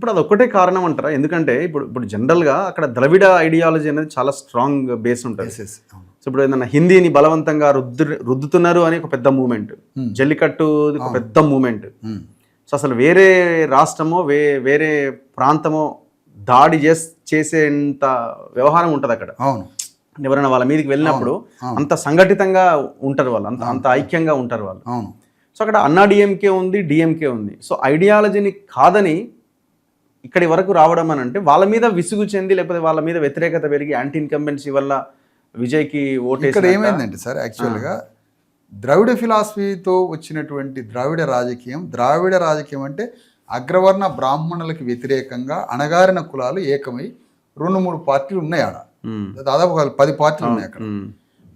ఇప్పుడు అదొక్కటే కారణం అంటారా? ఎందుకంటే ఇప్పుడు జనరల్‌గా అక్కడ ద్రవిడ ఐడియాలజీ అనేది చాలా స్ట్రాంగ్ బేస్ ఉంటది. సో ఇప్పుడు ఏదన్నా హిందీని బలవంతంగా రుద్దుతున్నారు అని ఒక పెద్ద మూవ్‌మెంట్. జల్లికట్టు ఒక పెద్ద మూవ్‌మెంట్. సో అసలు వేరే రాష్ట్రమో వేరే ప్రాంతమో దాడి చేసేంత వ్యవహారం ఉంటది అక్కడ. అవును. ఎవరైనా వాళ్ళ మీదకి వెళ్ళినప్పుడు అంత సంఘటితంగా ఉంటారు వాళ్ళు, అంత ఐక్యంగా ఉంటారు వాళ్ళు. అవును. సో అక్కడ అన్నా డిఎంకే ఉంది, డిఎంకే ఉంది. సో ఐడియాలజీని కాదని ఇక్కడి వరకు రావడం అని అంటే వాళ్ళ మీద విసుగు చెంది లేకపోతే వాళ్ళ మీద వ్యతిరేకత పెరిగి యాంటీ ఇన్కంబెన్సీ వల్ల విజయ్కి ఓటేసి. ఇక్కడ ఏమైందంటే సార్, యాక్చువల్గా ద్రవిడ ఫిలాసఫీతో వచ్చినటువంటి ద్రావిడ రాజకీయం అంటే అగ్రవర్ణ బ్రాహ్మణులకు వ్యతిరేకంగా అణగారిన కులాలు ఏకమై 2-3 పార్టీలు ఉన్నాయి ఆడ. దాదాపు 10 పార్టీలు ఉన్నాయి అక్కడ.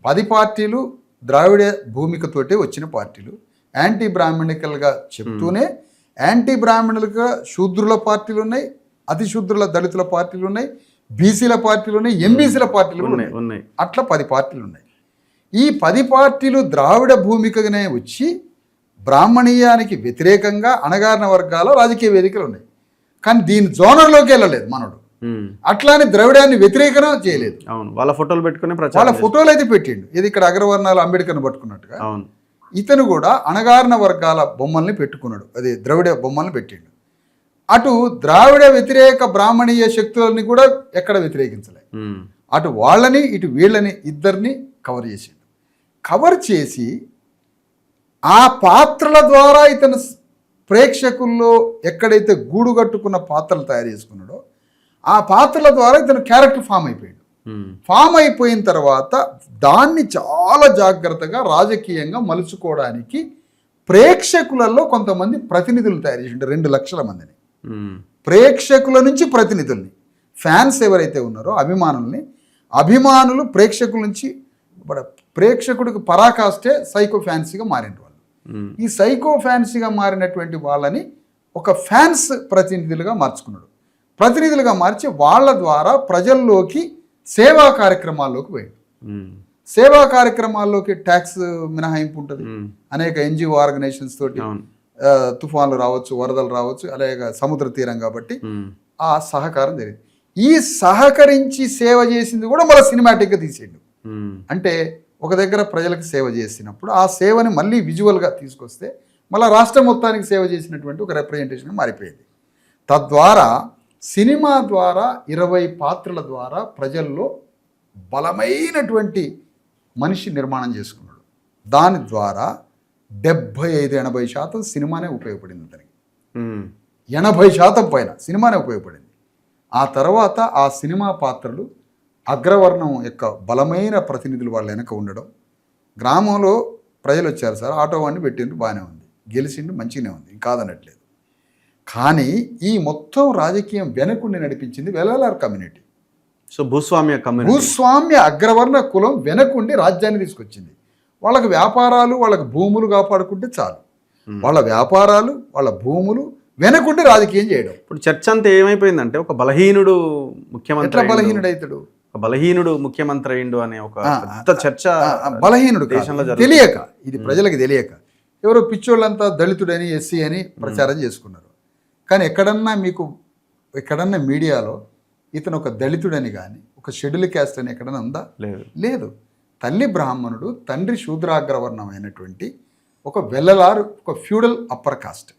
10 పార్టీలు ద్రావిడ భూమికతోటే వచ్చిన పార్టీలు. యాంటీ బ్రాహ్మణికల్గా చెప్తూనే యాంటీ బ్రాహ్మణులుగా శూద్రుల పార్టీలు ఉన్నాయి, అతి శూద్రుల దళితుల పార్టీలు ఉన్నాయి, బీసీల పార్టీలు ఉన్నాయి, ఎంబీసీల పార్టీలు ఉన్నాయి. అట్లా 10 పార్టీలు ఉన్నాయి. ఈ 10 పార్టీలు ద్రావిడ భూమికగానే వచ్చి బ్రాహ్మణీయానికి వ్యతిరేకంగా అణగారిన వర్గాల రాజకీయ వేదికలు ఉన్నాయి. కానీ దీని జోనర్లోకి వెళ్ళలేదు మనోడు. అట్లానే ద్రవిడాన్ని వ్యతిరేకన చేయలేదు. వాళ్ళ ఫోటోలు పెట్టుకుని వాళ్ళ ఫోటోలు అయితే పెట్టిండు. ఇది ఇక్కడ అగ్రవర్ణాలు అంబేద్కర్ని పట్టుకున్నట్టుగా ఇతను కూడా అణగారిన వర్గాల బొమ్మల్ని పెట్టుకున్నాడు. అది ద్రవిడ బొమ్మల్ని పెట్టిండు. అటు ద్రావిడ వ్యతిరేక బ్రాహ్మణీయ శక్తులని కూడా ఎక్కడ వ్యతిరేకించలేదు. అటు వాళ్ళని ఇటు వీళ్ళని ఇద్దరిని కవర్ చేసిండు. కవర్ చేసి ఆ పాత్రల ద్వారా ఇతను ప్రేక్షకుల్లో ఎక్కడైతే గూడు కట్టుకున్న పాత్రలు తయారు చేసుకున్నాడో ఆ పాత్రల ద్వారా ఇతను క్యారెక్టర్ ఫామ్ అయిపోయాడు. ఫామ్ అయిపోయిన తర్వాత దాన్ని చాలా జాగ్రత్తగా రాజకీయంగా మలుచుకోవడానికి ప్రేక్షకులలో కొంతమంది ప్రతినిధులు తయారు చేసిండు. 2 లక్షల మందిని ప్రేక్షకుల నుంచి ప్రతినిధుల్ని, ఫ్యాన్స్ ఎవరైతే ఉన్నారో అభిమానులు ప్రేక్షకుల నుంచి. ప్రేక్షకుడికి పరాకాష్టే సైకో ఫ్యాన్సీగా మారిన వాళ్ళు. ఈ సైకో ఫ్యాన్సీగా మారినటువంటి వాళ్ళని ఒక ఫ్యాన్స్ ప్రతినిధులుగా మార్చి వాళ్ళ ద్వారా ప్రజల్లోకి సేవా కార్యక్రమాల్లోకి పోయాడు. సేవా కార్యక్రమాల్లోకి ట్యాక్స్ మినహాయింపు ఉంటుంది. అనేక ఎన్జిఓ ఆర్గనైజేషన్స్ తోటి తుఫాన్లు రావచ్చు, వరదలు రావచ్చు, అలాగే సముద్ర తీరం కాబట్టి ఆ సహకారం జరిగింది. ఈ సహకరించి సేవ చేసింది కూడా మళ్ళీ సినిమాటిక్గా తీసేయండు. అంటే ఒక దగ్గర ప్రజలకు సేవ చేసినప్పుడు ఆ సేవని మళ్ళీ విజువల్గా తీసుకొస్తే మళ్ళీ రాష్ట్రం మొత్తానికి సేవ చేసినటువంటి ఒక రిప్రజెంటేషన్ మారిపోయింది. తద్వారా సినిమా ద్వారా 20 పాత్రల ద్వారా ప్రజల్లో బలమైనటువంటి మనిషి నిర్మాణం చేసుకున్నాడు. దాని ద్వారా 75-80% సినిమానే ఉపయోగపడింది అతనికి. 80% పైన సినిమానే ఉపయోగపడింది. ఆ తర్వాత ఆ సినిమా పాత్రలు అగ్రవర్ణం యొక్క బలమైన ప్రతినిధులు వాళ్ళ వెనక ఉండడం. గ్రామంలో ప్రజలు వచ్చారు సార్, ఆటో వాడిని పెట్టిండ్రు, బాగానే ఉంది, గెలిచిండు, మంచిగానే ఉంది, కాదనట్లేదు. కానీ ఈ మొత్తం రాజకీయం వెనకుండి నడిపించింది వెలలార్ కమ్యూనిటీ. సో భూస్వామ్య అగ్రవర్ణ కులం వెనకుండి రాజ్యాన్ని తీసుకొచ్చింది. వాళ్ళకి వ్యాపారాలు, వాళ్ళకి భూములు కాపాడుకుంటే చాలు. వాళ్ళ వ్యాపారాలు, వాళ్ళ భూములు వెనకుండి రాజకీయం చేయడం. ఇప్పుడు చర్చ అంతా ఏమైపోయిందంటే ఒక బలహీనుడు ముఖ్యమంత్రి, ఎట్లా బలహీనుడు అవుతాడు, బలహీనుడు ముఖ్యమంత్రి అయిండు అనే ఒక పెద్ద చర్చ. బలహీనుడు తెలియక, ఇది ప్రజలకు తెలియక ఎవరో పిచ్చోళ్ళంతా దళితుడని, ఎస్సీ అని ప్రచారం చేసుకున్నారు. కానీ ఎక్కడన్నా మీడియాలో ఇతను ఒక దళితుడని కానీ ఒక షెడ్యూల్ క్యాస్ట్ అని ఎక్కడన్నా ఉందా? లేదు. తల్లి బ్రాహ్మణుడు, తండ్రి శూద్రాగ్రవర్ణమైనటువంటి ఒక వెల్లలారు, ఒక ఫ్యూడల్ అప్పర్ కాస్ట్.